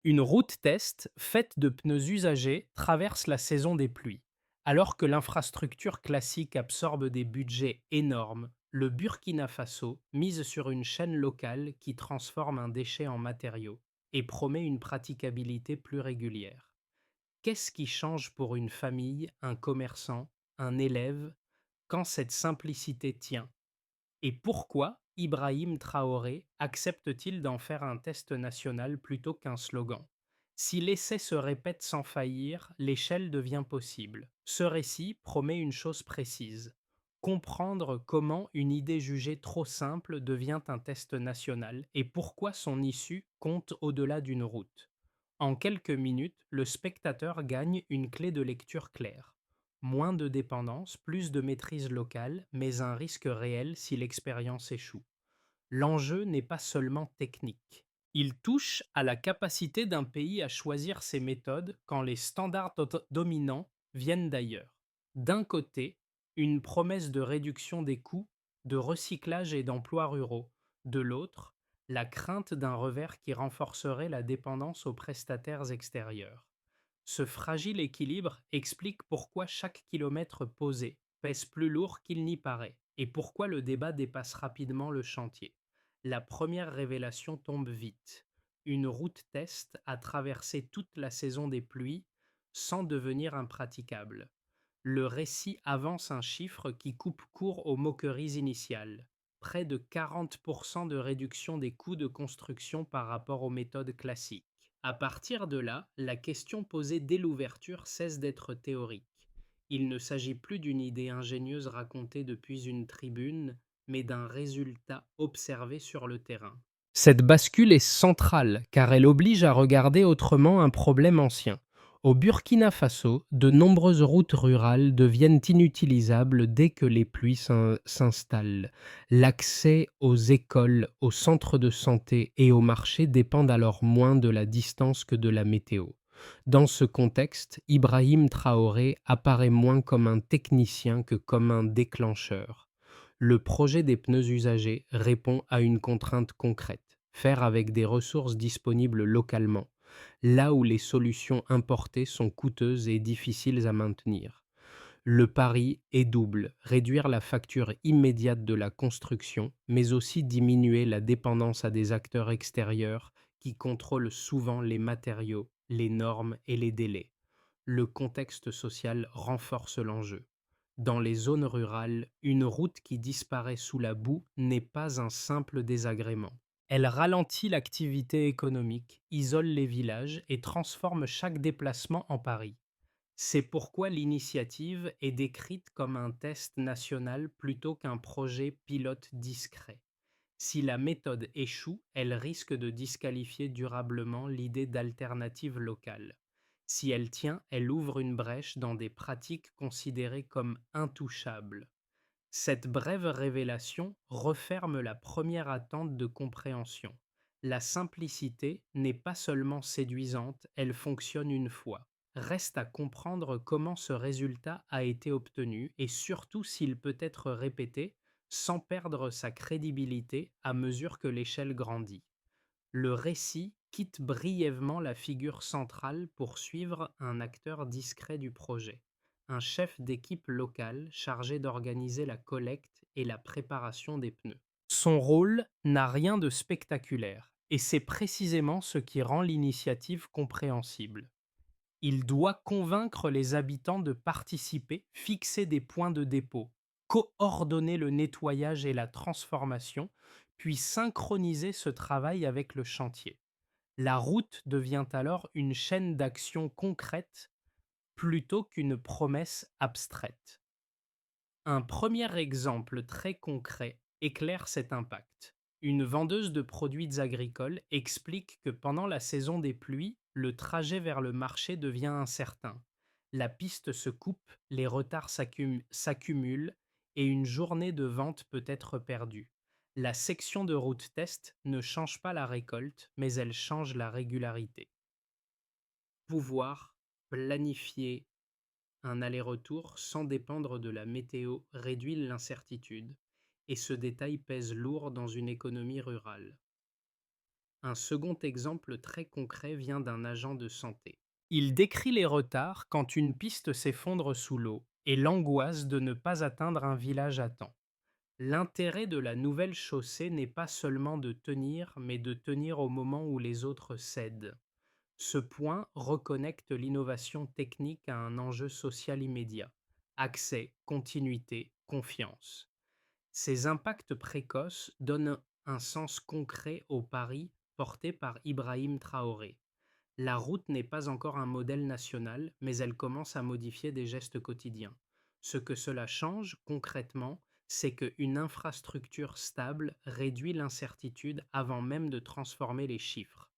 Une route test faite de pneus usagés traverse la saison des pluies. Alors que l'infrastructure classique absorbe des budgets énormes, le Burkina Faso mise sur une chaîne locale qui transforme un déchet en matériau et promet une praticabilité plus régulière. Qu'est-ce qui change pour une famille, un commerçant, un élève, quand cette simplicité tient? Et pourquoi Ibrahim Traoré accepte-t-il d'en faire un test national plutôt qu'un slogan? Si l'essai se répète sans faillir, l'échelle devient possible. Ce récit promet une chose précise: comprendre comment une idée jugée trop simple devient un test national et pourquoi son issue compte au-delà d'une route. En quelques minutes, le spectateur gagne une clé de lecture claire. Moins de dépendance, plus de maîtrise locale, mais un risque réel si l'expérience échoue. L'enjeu n'est pas seulement technique. Il touche à la capacité d'un pays à choisir ses méthodes quand les standards dominants viennent d'ailleurs. D'un côté, une promesse de réduction des coûts, de recyclage et d'emplois ruraux. De l'autre, la crainte d'un revers qui renforcerait la dépendance aux prestataires extérieurs. Ce fragile équilibre explique pourquoi chaque kilomètre posé pèse plus lourd qu'il n'y paraît et pourquoi le débat dépasse rapidement le chantier. La première révélation tombe vite. Une route test a traversé toute la saison des pluies sans devenir impraticable. Le récit avance un chiffre qui coupe court aux moqueries initiales. Près de 40% de réduction des coûts de construction par rapport aux méthodes classiques. À partir de là, la question posée dès l'ouverture cesse d'être théorique. Il ne s'agit plus d'une idée ingénieuse racontée depuis une tribune, mais d'un résultat observé sur le terrain. Cette bascule est centrale car elle oblige à regarder autrement un problème ancien. Au Burkina Faso, de nombreuses routes rurales deviennent inutilisables dès que les pluies s'installent. L'accès aux écoles, aux centres de santé et aux marchés dépendent alors moins de la distance que de la météo. Dans ce contexte, Ibrahim Traoré apparaît moins comme un technicien que comme un déclencheur. Le projet des pneus usagés répond à une contrainte concrète: faire avec des ressources disponibles localement, là où les solutions importées sont coûteuses et difficiles à maintenir. Le pari est double: réduire la facture immédiate de la construction, mais aussi diminuer la dépendance à des acteurs extérieurs qui contrôlent souvent les matériaux, les normes et les délais. Le contexte social renforce l'enjeu. Dans les zones rurales, une route qui disparaît sous la boue n'est pas un simple désagrément. Elle ralentit l'activité économique, isole les villages et transforme chaque déplacement en pari. C'est pourquoi l'initiative est décrite comme un test national plutôt qu'un projet pilote discret. Si la méthode échoue, elle risque de disqualifier durablement l'idée d'alternative locale. Si elle tient, elle ouvre une brèche dans des pratiques considérées comme intouchables. Cette brève révélation referme la première attente de compréhension. La simplicité n'est pas seulement séduisante, elle fonctionne une fois. Reste à comprendre comment ce résultat a été obtenu et surtout s'il peut être répété sans perdre sa crédibilité à mesure que l'échelle grandit. Le récit quitte brièvement la figure centrale pour suivre un acteur discret du projet, un chef d'équipe local chargé d'organiser la collecte et la préparation des pneus. Son rôle n'a rien de spectaculaire, et c'est précisément ce qui rend l'initiative compréhensible. Il doit convaincre les habitants de participer, fixer des points de dépôt, coordonner le nettoyage et la transformation, puis synchroniser ce travail avec le chantier. La route devient alors une chaîne d'actions concrètes plutôt qu'une promesse abstraite. Un premier exemple très concret éclaire cet impact. Une vendeuse de produits agricoles explique que pendant la saison des pluies, le trajet vers le marché devient incertain. La piste se coupe, les retards s'accumulent et une journée de vente peut être perdue. La section de route test ne change pas la récolte, mais elle change la régularité. Pouvoir planifier un aller-retour sans dépendre de la météo réduit l'incertitude, et ce détail pèse lourd dans une économie rurale. Un second exemple très concret vient d'un agent de santé. Il décrit les retards quand une piste s'effondre sous l'eau et l'angoisse de ne pas atteindre un village à temps. L'intérêt de la nouvelle chaussée n'est pas seulement de tenir, mais de tenir au moment où les autres cèdent. Ce point reconnecte l'innovation technique à un enjeu social immédiat. Accès, continuité, confiance. Ces impacts précoces donnent un sens concret au pari porté par Ibrahim Traoré. La route n'est pas encore un modèle national, mais elle commence à modifier des gestes quotidiens. Ce que cela change concrètement, c'est qu'une infrastructure stable réduit l'incertitude avant même de transformer les chiffres.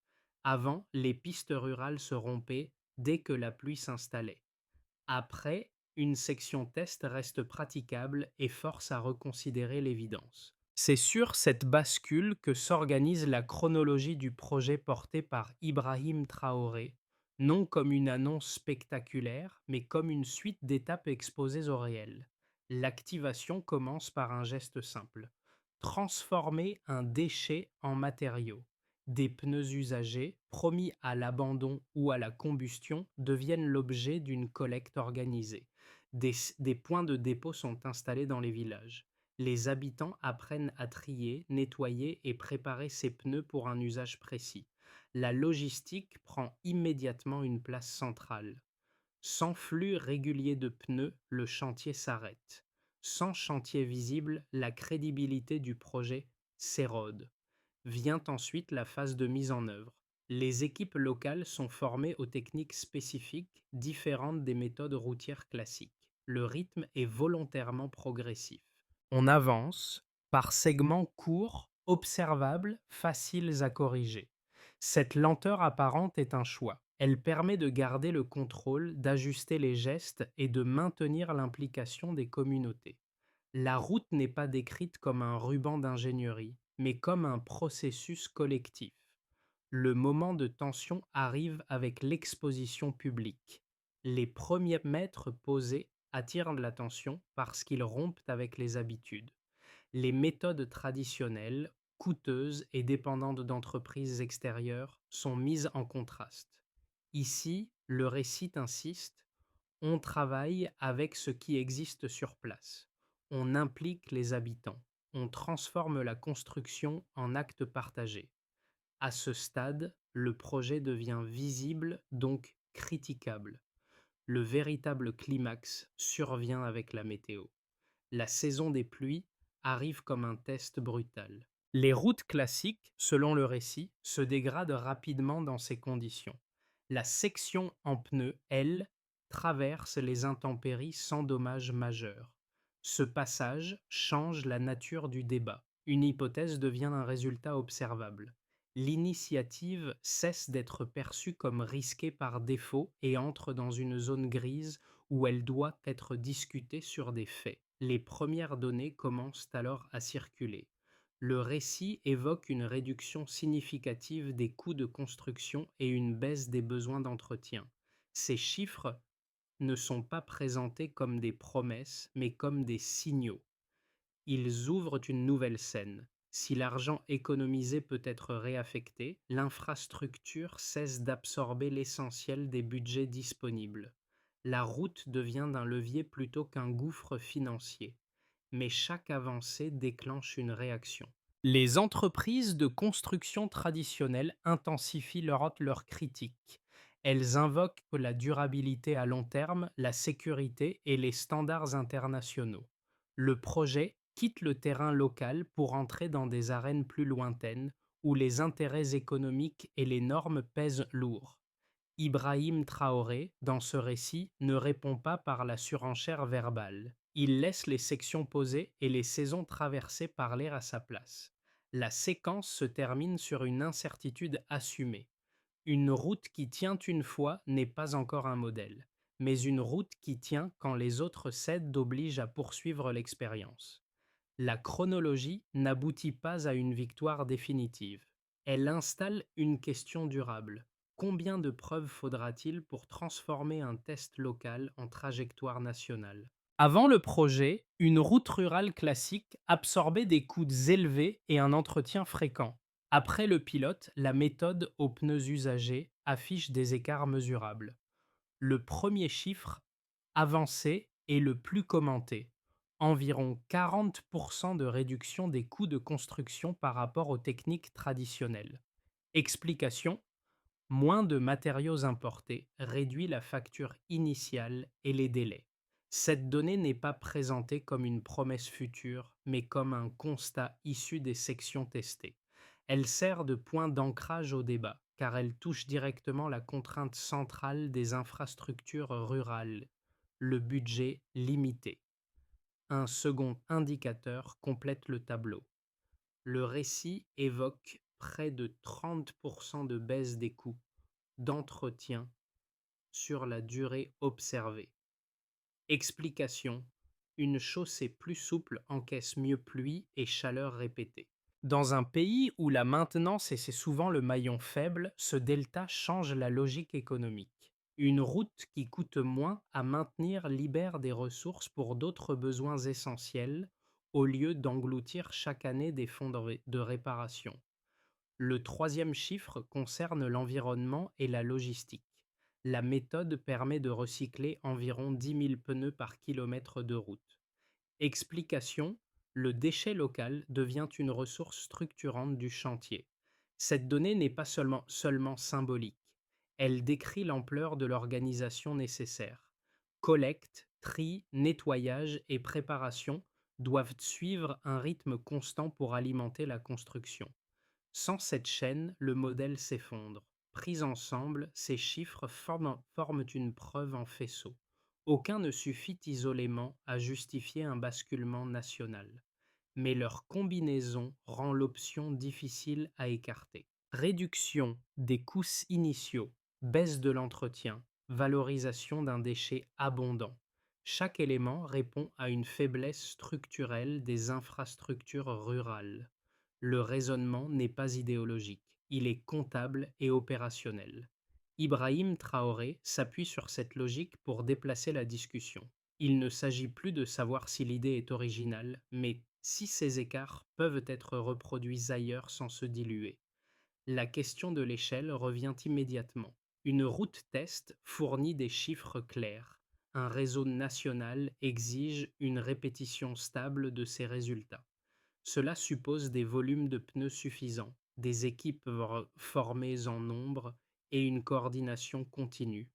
Avant, les pistes rurales se rompaient dès que la pluie s'installait. Après, une section test reste praticable et force à reconsidérer l'évidence. C'est sur cette bascule que s'organise la chronologie du projet porté par Ibrahim Traoré, non comme une annonce spectaculaire, mais comme une suite d'étapes exposées au réel. L'activation commence par un geste simple. Transformer un déchet en matériau. Des pneus usagés, promis à l'abandon ou à la combustion, deviennent l'objet d'une collecte organisée. Des points de dépôt sont installés dans les villages. Les habitants apprennent à trier, nettoyer et préparer ces pneus pour un usage précis. La logistique prend immédiatement une place centrale. Sans flux régulier de pneus, le chantier s'arrête. Sans chantier visible, la crédibilité du projet s'érode. Vient ensuite la phase de mise en œuvre. Les équipes locales sont formées aux techniques spécifiques différentes des méthodes routières classiques. Le rythme est volontairement progressif. On avance par segments courts, observables, faciles à corriger. Cette lenteur apparente est un choix. Elle permet de garder le contrôle, d'ajuster les gestes et de maintenir l'implication des communautés. La route n'est pas décrite comme un ruban d'ingénierie, mais comme un processus collectif. Le moment de tension arrive avec l'exposition publique. Les premiers mètres posés attirent l'attention parce qu'ils rompent avec les habitudes. Les méthodes traditionnelles, coûteuses et dépendantes d'entreprises extérieures, sont mises en contraste. Ici, le récit insiste: on travaille avec ce qui existe sur place. On implique les habitants. On transforme la construction en acte partagé. À ce stade, le projet devient visible, donc critiquable. Le véritable climax survient avec la météo. La saison des pluies arrive comme un test brutal. Les routes classiques, selon le récit, se dégradent rapidement dans ces conditions. La section en pneus, elle, traverse les intempéries sans dommages majeurs. Ce passage change la nature du débat. Une hypothèse devient un résultat observable. L'initiative cesse d'être perçue comme risquée par défaut et entre dans une zone grise où elle doit être discutée sur des faits. Les premières données commencent alors à circuler. Le récit évoque une réduction significative des coûts de construction et une baisse des besoins d'entretien. Ces chiffres ne sont pas présentés comme des promesses, mais comme des signaux. Ils ouvrent une nouvelle scène. Si l'argent économisé peut être réaffecté, l'infrastructure cesse d'absorber l'essentiel des budgets disponibles. La route devient un levier plutôt qu'un gouffre financier. Mais chaque avancée déclenche une réaction. Les entreprises de construction traditionnelles intensifient leur critique. Elles invoquent la durabilité à long terme, la sécurité et les standards internationaux. Le projet quitte le terrain local pour entrer dans des arènes plus lointaines où les intérêts économiques et les normes pèsent lourd. Ibrahim Traoré, dans ce récit, ne répond pas par la surenchère verbale. Il laisse les sections posées et les saisons traversées parler à sa place. La séquence se termine sur une incertitude assumée. Une route qui tient une fois n'est pas encore un modèle, mais une route qui tient quand les autres cèdent oblige à poursuivre l'expérience. La chronologie n'aboutit pas à une victoire définitive. Elle installe une question durable. Combien de preuves faudra-t-il pour transformer un test local en trajectoire nationale? Avant le projet, une route rurale classique absorbait des coûts élevés et un entretien fréquent. Après le pilote, la méthode aux pneus usagés affiche des écarts mesurables. Le premier chiffre avancé est le plus commenté, environ 40% de réduction des coûts de construction par rapport aux techniques traditionnelles. Explication: moins de matériaux importés réduit la facture initiale et les délais. Cette donnée n'est pas présentée comme une promesse future, mais comme un constat issu des sections testées. Elle sert de point d'ancrage au débat, car elle touche directement la contrainte centrale des infrastructures rurales, le budget limité. Un second indicateur complète le tableau. Le récit évoque près de 30% de baisse des coûts d'entretien sur la durée observée. Explication: une chaussée plus souple encaisse mieux pluie et chaleur répétée. Dans un pays où la maintenance et c'est souvent le maillon faible, ce delta change la logique économique. Une route qui coûte moins à maintenir libère des ressources pour d'autres besoins essentiels, au lieu d'engloutir chaque année des fonds de réparation. Le troisième chiffre concerne l'environnement et la logistique. La méthode permet de recycler environ 10 000 pneus par kilomètre de route. Explication: le déchet local devient une ressource structurante du chantier. Cette donnée n'est pas seulement symbolique, elle décrit l'ampleur de l'organisation nécessaire. Collecte, tri, nettoyage et préparation doivent suivre un rythme constant pour alimenter la construction. Sans cette chaîne, le modèle s'effondre. Pris ensemble, ces chiffres forment une preuve en faisceau. Aucun ne suffit isolément à justifier un basculement national, mais leur combinaison rend l'option difficile à écarter. Réduction des coûts initiaux, baisse de l'entretien, valorisation d'un déchet abondant. Chaque élément répond à une faiblesse structurelle des infrastructures rurales. Le raisonnement n'est pas idéologique, il est comptable et opérationnel. Ibrahim Traoré s'appuie sur cette logique pour déplacer la discussion. Il ne s'agit plus de savoir si l'idée est originale, mais si ces écarts peuvent être reproduits ailleurs sans se diluer. La question de l'échelle revient immédiatement. Une route test fournit des chiffres clairs. Un réseau national exige une répétition stable de ces résultats. Cela suppose des volumes de pneus suffisants, des équipes formées en nombre et une coordination continue.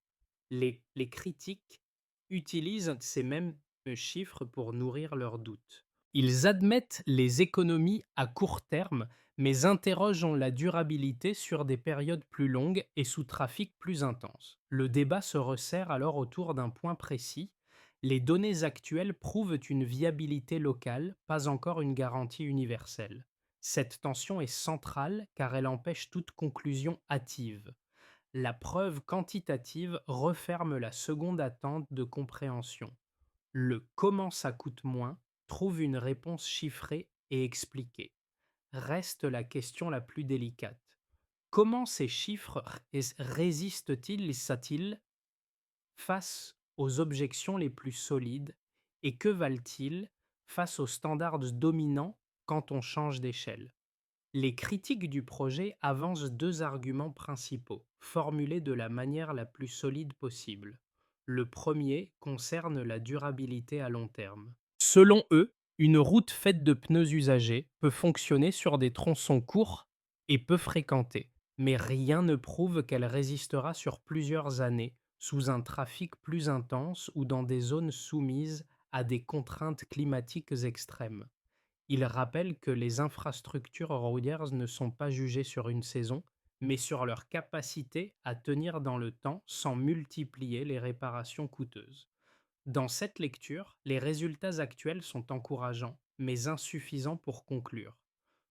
Les critiques utilisent ces mêmes chiffres pour nourrir leurs doutes. Ils admettent les économies à court terme, mais interrogent la durabilité sur des périodes plus longues et sous trafic plus intense. Le débat se resserre alors autour d'un point précis: les données actuelles prouvent une viabilité locale, pas encore une garantie universelle. Cette tension est centrale car elle empêche toute conclusion hâtive. La preuve quantitative referme la seconde attente de compréhension. Le comment ça coûte moins trouve une réponse chiffrée et expliquée. Reste la question la plus délicate. Comment ces chiffres résistent-ils face aux objections les plus solides, et que valent-ils face aux standards dominants quand on change d'échelle? Les critiques du projet avancent deux arguments principaux, formulés de la manière la plus solide possible. Le premier concerne la durabilité à long terme. Selon eux, une route faite de pneus usagés peut fonctionner sur des tronçons courts et peu fréquentés, mais rien ne prouve qu'elle résistera sur plusieurs années sous un trafic plus intense ou dans des zones soumises à des contraintes climatiques extrêmes. Il rappelle que les infrastructures routières ne sont pas jugées sur une saison, mais sur leur capacité à tenir dans le temps sans multiplier les réparations coûteuses. Dans cette lecture, les résultats actuels sont encourageants, mais insuffisants pour conclure.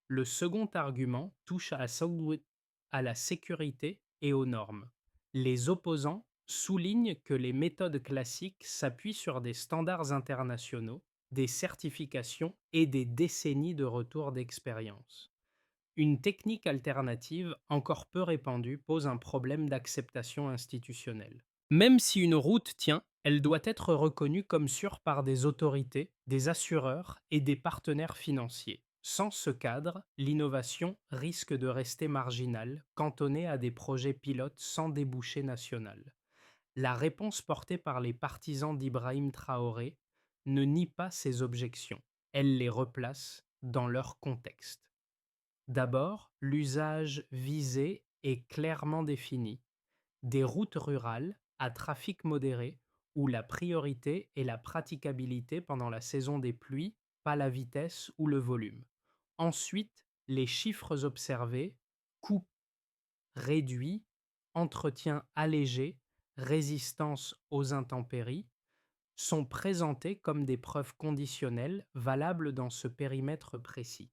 Le second argument touche à la sécurité et aux normes. Les opposants soulignent que les méthodes classiques s'appuient sur des standards internationaux, des certifications et des décennies de retours d'expérience. Une technique alternative encore peu répandue pose un problème d'acceptation institutionnelle. Même si une route tient, elle doit être reconnue comme sûre par des autorités, des assureurs et des partenaires financiers. Sans ce cadre, l'innovation risque de rester marginale, cantonnée à des projets pilotes sans débouché national. La réponse portée par les partisans d'Ibrahim Traoré ne nie pas ces objections, elle les replace dans leur contexte. D'abord, l'usage visé est clairement défini. Des routes rurales à trafic modéré où la priorité est la praticabilité pendant la saison des pluies, pas la vitesse ou le volume. Ensuite, les chiffres observés, coût réduit, entretien allégé, résistance aux intempéries, sont présentés comme des preuves conditionnelles valables dans ce périmètre précis.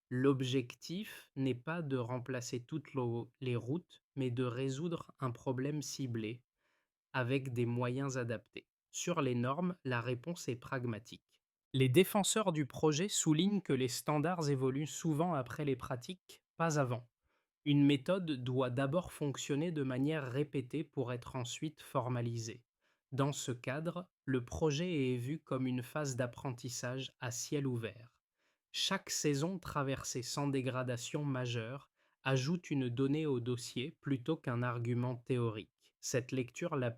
L'objectif n'est pas de remplacer toutes les routes, mais de résoudre un problème ciblé avec des moyens adaptés. Sur les normes, la réponse est pragmatique. Les défenseurs du projet soulignent que les standards évoluent souvent après les pratiques, pas avant. Une méthode doit d'abord fonctionner de manière répétée pour être ensuite formalisée. Dans ce cadre, le projet est vu comme une phase d'apprentissage à ciel ouvert. Chaque saison traversée sans dégradation majeure ajoute une donnée au dossier plutôt qu'un argument théorique. Cette lecture la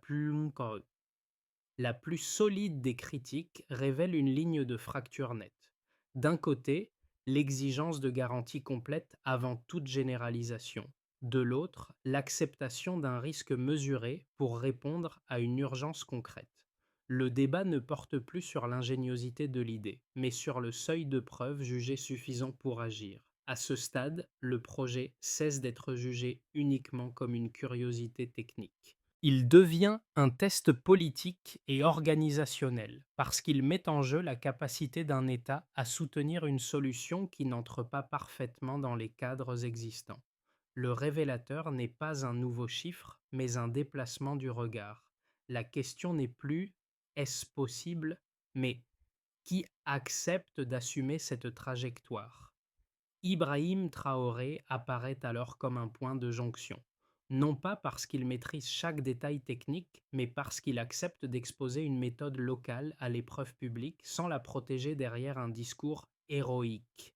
plus solide des critiques révèle une ligne de fracture nette. D'un côté, l'exigence de garantie complète avant toute généralisation. De l'autre, l'acceptation d'un risque mesuré pour répondre à une urgence concrète. Le débat ne porte plus sur l'ingéniosité de l'idée, mais sur le seuil de preuve jugé suffisant pour agir. À ce stade, le projet cesse d'être jugé uniquement comme une curiosité technique. Il devient un test politique et organisationnel parce qu'il met en jeu la capacité d'un État à soutenir une solution qui n'entre pas parfaitement dans les cadres existants. Le révélateur n'est pas un nouveau chiffre, mais un déplacement du regard. La question n'est plus est-ce possible, mais qui accepte d'assumer cette trajectoire. Ibrahim Traoré apparaît alors comme un point de jonction, non pas parce qu'il maîtrise chaque détail technique, mais parce qu'il accepte d'exposer une méthode locale à l'épreuve publique sans la protéger derrière un discours héroïque.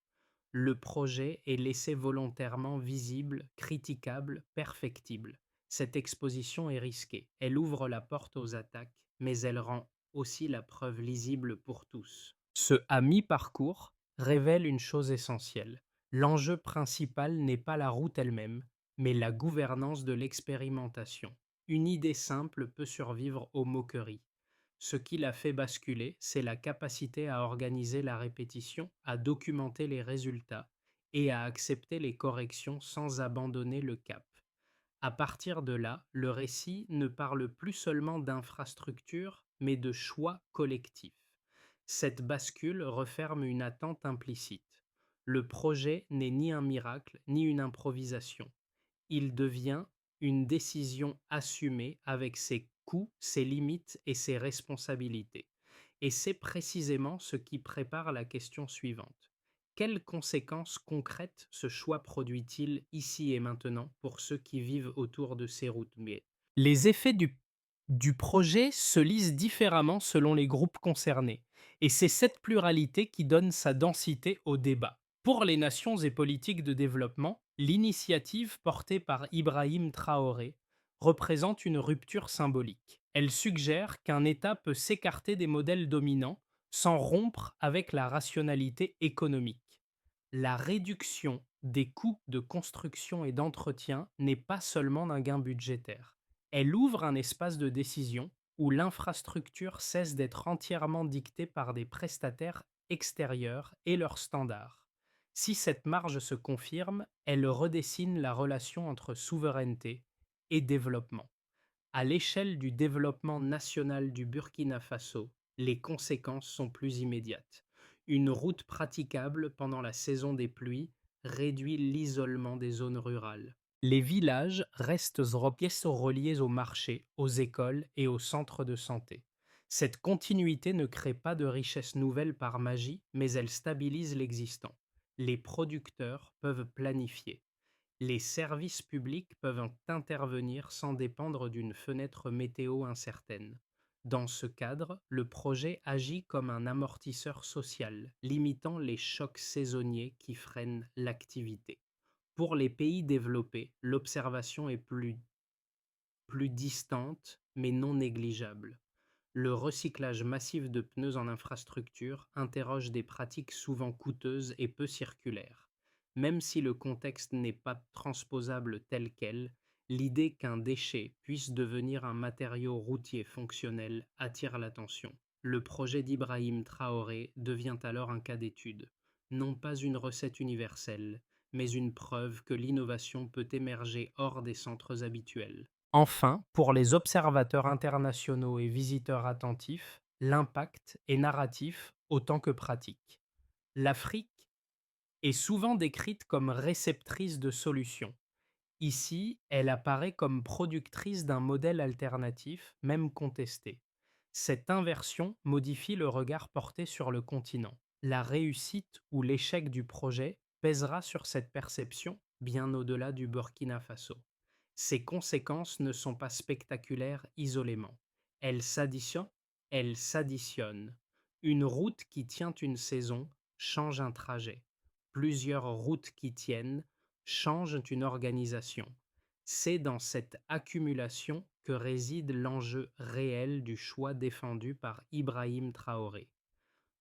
Le projet est laissé volontairement visible, critiquable, perfectible. Cette exposition est risquée, elle ouvre la porte aux attaques, mais elle rend aussi la preuve lisible pour tous. Ce à mi-parcours révèle une chose essentielle. L'enjeu principal n'est pas la route elle-même, mais la gouvernance de l'expérimentation. Une idée simple peut survivre aux moqueries. Ce qui l'a fait basculer, c'est la capacité à organiser la répétition, à documenter les résultats et à accepter les corrections sans abandonner le cap. À partir de là, le récit ne parle plus seulement d'infrastructure, mais de choix collectifs. Cette bascule referme une attente implicite. Le projet n'est ni un miracle, ni une improvisation. Il devient une décision assumée avec ses coûts, ses limites et ses responsabilités. Et c'est précisément ce qui prépare la question suivante. Quelles conséquences concrètes ce choix produit-il ici et maintenant pour ceux qui vivent autour de ces routes? Mais les effets du projet se lisent différemment selon les groupes concernés, et c'est cette pluralité qui donne sa densité au débat. Pour les nations et politiques de développement, l'initiative portée par Ibrahim Traoré représente une rupture symbolique. Elle suggère qu'un État peut s'écarter des modèles dominants sans rompre avec la rationalité économique. La réduction des coûts de construction et d'entretien n'est pas seulement un gain budgétaire. Elle ouvre un espace de décision où l'infrastructure cesse d'être entièrement dictée par des prestataires extérieurs et leurs standards. Si cette marge se confirme, elle redessine la relation entre souveraineté et développement. À l'échelle du développement national du Burkina Faso, les conséquences sont plus immédiates. Une route praticable pendant la saison des pluies réduit l'isolement des zones rurales. Les villages restent reliés aux marchés, aux écoles et aux centres de santé. Cette continuité ne crée pas de richesse nouvelle par magie, mais elle stabilise l'existant. Les producteurs peuvent planifier. Les services publics peuvent intervenir sans dépendre d'une fenêtre météo incertaine. Dans ce cadre, le projet agit comme un amortisseur social, limitant les chocs saisonniers qui freinent l'activité. Pour les pays développés, l'observation est plus distante, mais non négligeable. Le recyclage massif de pneus en infrastructure interroge des pratiques souvent coûteuses et peu circulaires. Même si le contexte n'est pas transposable tel quel, l'idée qu'un déchet puisse devenir un matériau routier fonctionnel attire l'attention. Le projet d'Ibrahim Traoré devient alors un cas d'étude, non pas une recette universelle, mais une preuve que l'innovation peut émerger hors des centres habituels. Enfin, pour les observateurs internationaux et visiteurs attentifs, l'impact est narratif autant que pratique. L'Afrique est souvent décrite comme réceptrice de solutions. Ici, elle apparaît comme productrice d'un modèle alternatif, même contesté. Cette inversion modifie le regard porté sur le continent. La réussite ou l'échec du projet pèsera sur cette perception bien au-delà du Burkina Faso. Ces conséquences ne sont pas spectaculaires isolément. Elles s'additionnent, elles s'additionnent. Une route qui tient une saison change un trajet. Plusieurs routes qui tiennent changent une organisation. C'est dans cette accumulation que réside l'enjeu réel du choix défendu par Ibrahim Traoré.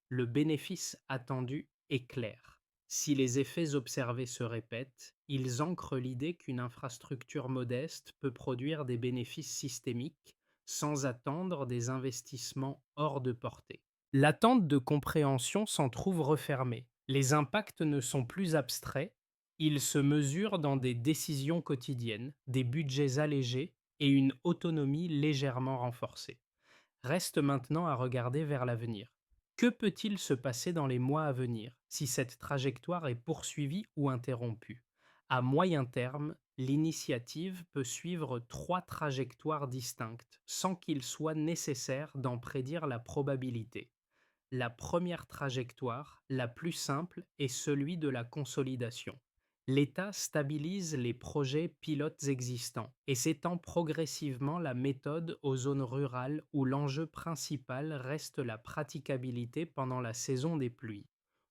Le bénéfice attendu est clair. Si les effets observés se répètent, ils ancrent l'idée qu'une infrastructure modeste peut produire des bénéfices systémiques sans attendre des investissements hors de portée. L'attente de compréhension s'en trouve refermée. Les impacts ne sont plus abstraits, ils se mesurent dans des décisions quotidiennes, des budgets allégés et une autonomie légèrement renforcée. Reste maintenant à regarder vers l'avenir. Que peut-il se passer dans les mois à venir si cette trajectoire est poursuivie ou interrompue? À moyen terme, l'initiative peut suivre trois trajectoires distinctes sans qu'il soit nécessaire d'en prédire la probabilité. La première trajectoire, la plus simple, est celui de la consolidation. L'État stabilise les projets pilotes existants et s'étend progressivement la méthode aux zones rurales où l'enjeu principal reste la praticabilité pendant la saison des pluies.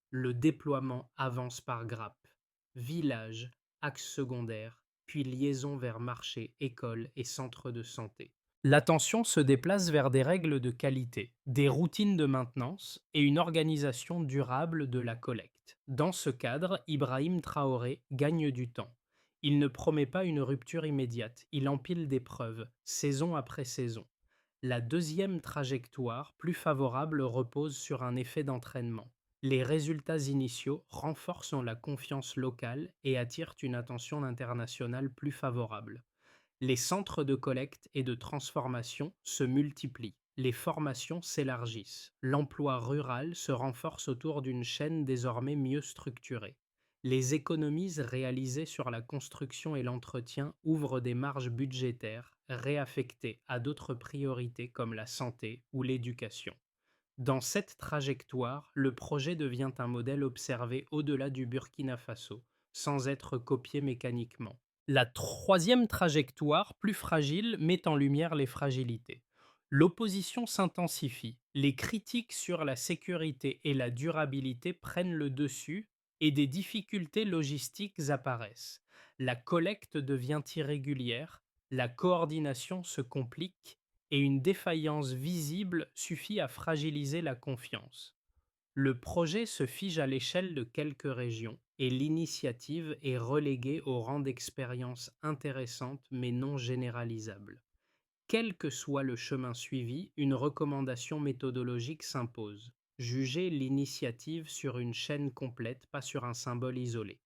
Le déploiement avance par grappes. Villages, axes secondaires, puis liaison vers marchés, écoles et centres de santé. L'attention se déplace vers des règles de qualité, des routines de maintenance et une organisation durable de la collecte. Dans ce cadre, Ibrahim Traoré gagne du temps. Il ne promet pas une rupture immédiate, il empile des preuves, saison après saison. La deuxième trajectoire, plus favorable, repose sur un effet d'entraînement. Les résultats initiaux renforcent la confiance locale et attirent une attention internationale plus favorable. Les centres de collecte et de transformation se multiplient. Les formations s'élargissent. L'emploi rural se renforce autour d'une chaîne désormais mieux structurée. Les économies réalisées sur la construction et l'entretien ouvrent des marges budgétaires réaffectées à d'autres priorités comme la santé ou l'éducation. Dans cette trajectoire, le projet devient un modèle observé au-delà du Burkina Faso, sans être copié mécaniquement. La troisième trajectoire, plus fragile, met en lumière les fragilités. L'opposition s'intensifie, les critiques sur la sécurité et la durabilité prennent le dessus et des difficultés logistiques apparaissent. La collecte devient irrégulière, la coordination se complique et une défaillance visible suffit à fragiliser la confiance. Le projet se fige à l'échelle de quelques régions et l'initiative est reléguée au rang d'expérience intéressante mais non généralisable. Quel que soit le chemin suivi, une recommandation méthodologique s'impose. Juger l'initiative sur une chaîne complète, pas sur un symbole isolé.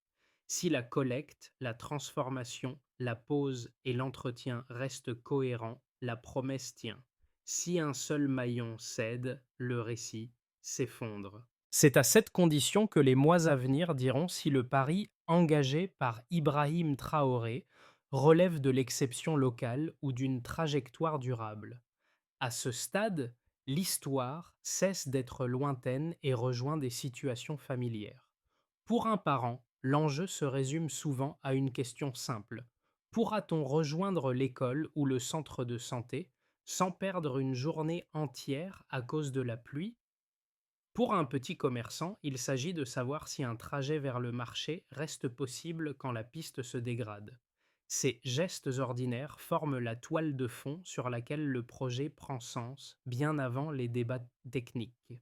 Si la collecte, la transformation, la pose et l'entretien restent cohérents, la promesse tient. Si un seul maillon cède, le récit s'effondre. C'est à cette condition que les mois à venir diront si le pari engagé par Ibrahim Traoré relève de l'exception locale ou d'une trajectoire durable. À ce stade, l'histoire cesse d'être lointaine et rejoint des situations familières. Pour un parent, l'enjeu se résume souvent à une question simple. Pourra-t-on rejoindre l'école ou le centre de santé sans perdre une journée entière à cause de la pluie. Pour un petit commerçant, il s'agit de savoir si un trajet vers le marché reste possible quand la piste se dégrade. Ces gestes ordinaires forment la toile de fond sur laquelle le projet prend sens, bien avant les débats techniques.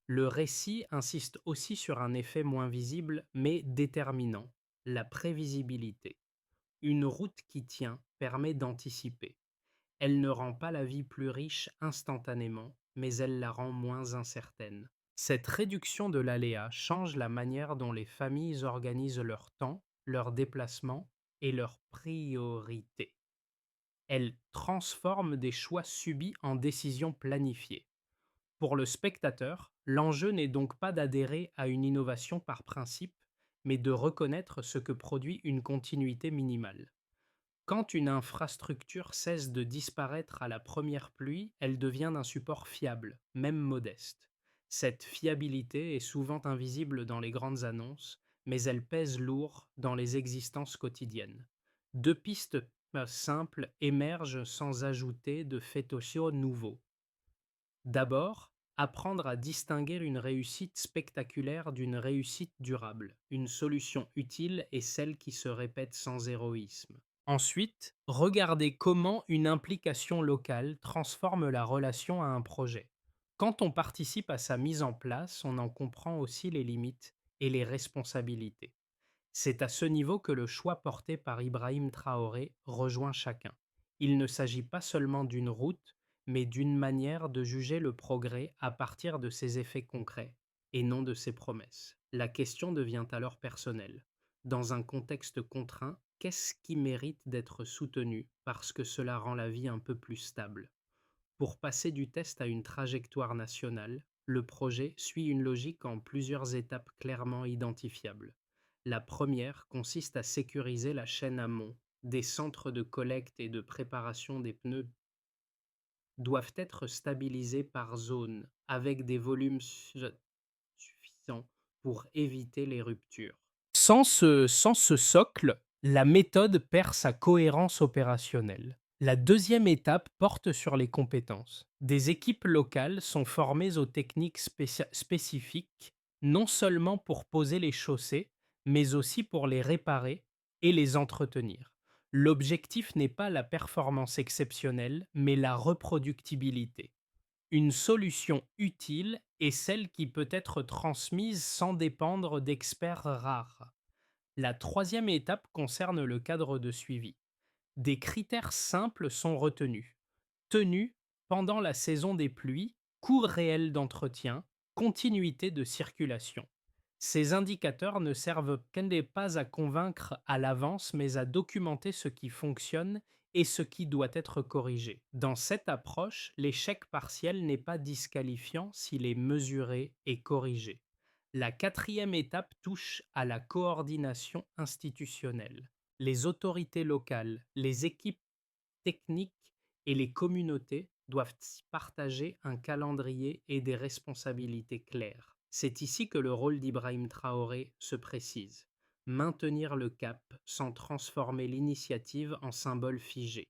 Le récit insiste aussi sur un effet moins visible mais déterminant, la prévisibilité. Une route qui tient permet d'anticiper. Elle ne rend pas la vie plus riche instantanément, mais elle la rend moins incertaine. Cette réduction de l'aléa change la manière dont les familles organisent leur temps, leurs déplacements et leurs priorités. Elle transforme des choix subis en décisions planifiées. Pour le spectateur, l'enjeu n'est donc pas d'adhérer à une innovation par principe, mais de reconnaître ce que produit une continuité minimale. Quand une infrastructure cesse de disparaître à la première pluie, elle devient un support fiable, même modeste. Cette fiabilité est souvent invisible dans les grandes annonces, mais elle pèse lourd dans les existences quotidiennes. Deux pistes simples émergent sans ajouter de fétoccio nouveaux. D'abord, apprendre à distinguer une réussite spectaculaire d'une réussite durable. Une solution utile est celle qui se répète sans héroïsme. Ensuite, regarder comment une implication locale transforme la relation à un projet. Quand on participe à sa mise en place, on en comprend aussi les limites et les responsabilités. C'est à ce niveau que le choix porté par Ibrahim Traoré rejoint chacun. Il ne s'agit pas seulement d'une route, mais d'une manière de juger le progrès à partir de ses effets concrets, et non de ses promesses. La question devient alors personnelle. Dans un contexte contraint, qu'est-ce qui mérite d'être soutenu parce que cela rend la vie un peu plus stable? Pour passer du test à une trajectoire nationale, le projet suit une logique en plusieurs étapes clairement identifiables. La première consiste à sécuriser la chaîne amont. Des centres de collecte et de préparation des pneus doivent être stabilisés par zone, avec des volumes suffisants pour éviter les ruptures. Sans ce socle, la méthode perd sa cohérence opérationnelle. La deuxième étape porte sur les compétences. Des équipes locales sont formées aux techniques spécifiques, non seulement pour poser les chaussées, mais aussi pour les réparer et les entretenir. L'objectif n'est pas la performance exceptionnelle, mais la reproductibilité. Une solution utile est celle qui peut être transmise sans dépendre d'experts rares. La troisième étape concerne le cadre de suivi. Des critères simples sont retenus. Tenue pendant la saison des pluies, coût réel d'entretien, continuité de circulation. Ces indicateurs ne servent pas à convaincre à l'avance, mais à documenter ce qui fonctionne et ce qui doit être corrigé. Dans cette approche, l'échec partiel n'est pas disqualifiant s'il est mesuré et corrigé. La quatrième étape touche à la coordination institutionnelle. Les autorités locales, les équipes techniques et les communautés doivent partager un calendrier et des responsabilités claires. C'est ici que le rôle d'Ibrahim Traoré se précise. Maintenir le cap sans transformer l'initiative en symbole figé.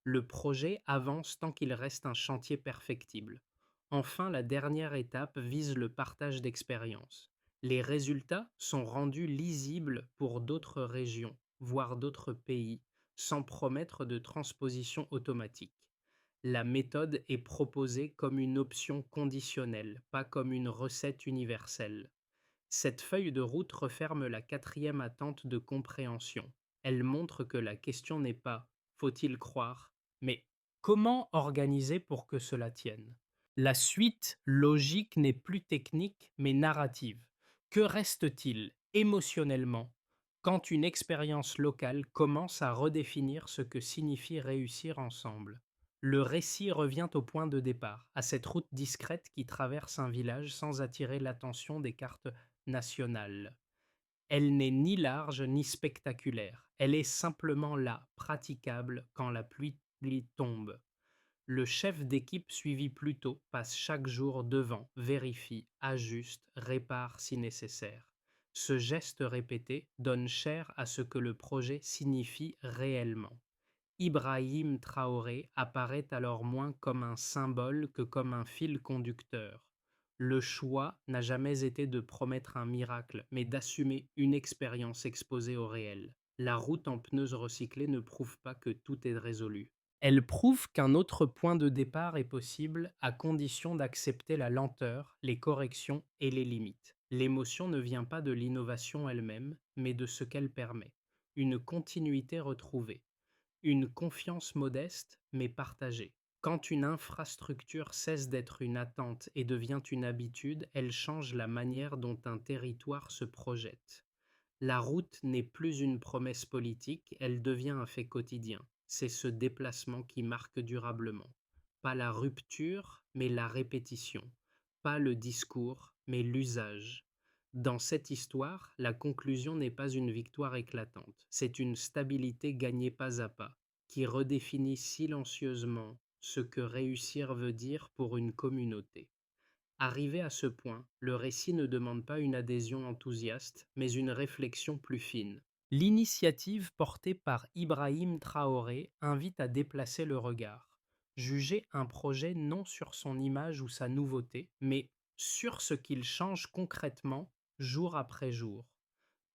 Le projet avance tant qu'il reste un chantier perfectible. Enfin, la dernière étape vise le partage d'expériences. Les résultats sont rendus lisibles pour d'autres régions, voire d'autres pays, sans promettre de transposition automatique. La méthode est proposée comme une option conditionnelle, pas comme une recette universelle. Cette feuille de route referme la quatrième attente de compréhension. Elle montre que la question n'est pas faut-il croire, mais comment organiser pour que cela tienne. La suite logique n'est plus technique mais narrative. Que reste-t-il émotionnellement quand une expérience locale commence à redéfinir ce que signifie réussir ensemble? Le récit revient au point de départ, à cette route discrète qui traverse un village sans attirer l'attention des cartes nationale. Elle n'est ni large ni spectaculaire. Elle est simplement là, praticable quand la pluie tombe. Le chef d'équipe suivi plus tôt passe chaque jour devant, vérifie, ajuste, répare si nécessaire. Ce geste répété donne chair à ce que le projet signifie réellement. Ibrahim Traoré apparaît alors moins comme un symbole que comme un fil conducteur. Le choix n'a jamais été de promettre un miracle, mais d'assumer une expérience exposée au réel. La route en pneus recyclés ne prouve pas que tout est résolu. Elle prouve qu'un autre point de départ est possible à condition d'accepter la lenteur, les corrections et les limites. L'émotion ne vient pas de l'innovation elle-même, mais de ce qu'elle permet. Une continuité retrouvée. Une confiance modeste, mais partagée. Quand une infrastructure cesse d'être une attente et devient une habitude, elle change la manière dont un territoire se projette. La route n'est plus une promesse politique, elle devient un fait quotidien. C'est ce déplacement qui marque durablement. Pas la rupture, mais la répétition. Pas le discours, mais l'usage. Dans cette histoire, la conclusion n'est pas une victoire éclatante, c'est une stabilité gagnée pas à pas, qui redéfinit silencieusement ce que réussir veut dire pour une communauté. Arrivé à ce point, le récit ne demande pas une adhésion enthousiaste, mais une réflexion plus fine. L'initiative portée par Ibrahim Traoré invite à déplacer le regard, juger un projet non sur son image ou sa nouveauté, mais sur ce qu'il change concrètement jour après jour.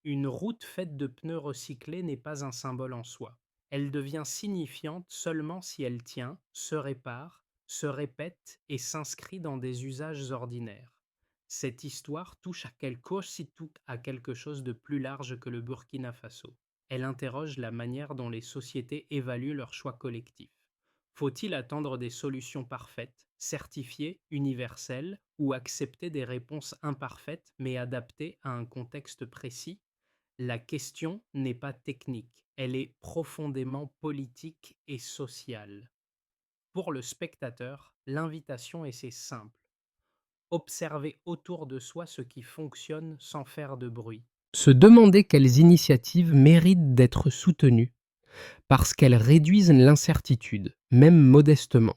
Une route faite de pneus recyclés n'est pas un symbole en soi. Elle devient signifiante seulement si elle tient, se répare, se répète et s'inscrit dans des usages ordinaires. Cette histoire touche à quelque chose de plus large que le Burkina Faso. Elle interroge la manière dont les sociétés évaluent leurs choix collectifs. Faut-il attendre des solutions parfaites, certifiées, universelles, ou accepter des réponses imparfaites mais adaptées à un contexte précis? La question n'est pas technique, elle est profondément politique et sociale. Pour le spectateur, l'invitation est assez simple. Observer autour de soi ce qui fonctionne sans faire de bruit. Se demander quelles initiatives méritent d'être soutenues parce qu'elles réduisent l'incertitude, même modestement,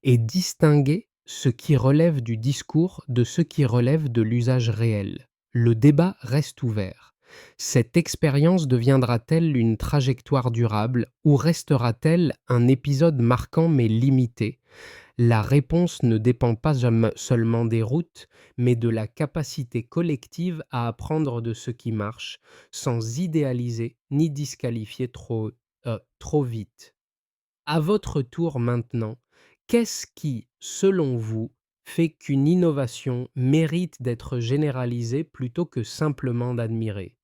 et distinguer ce qui relève du discours de ce qui relève de l'usage réel. Le débat reste ouvert. Cette expérience deviendra-t-elle une trajectoire durable ou restera-t-elle un épisode marquant mais limité? La réponse ne dépend pas seulement des routes, mais de la capacité collective à apprendre de ce qui marche, sans idéaliser ni disqualifier trop vite. À votre tour maintenant, qu'est-ce qui, selon vous, fait qu'une innovation mérite d'être généralisée plutôt que simplement d'admirer?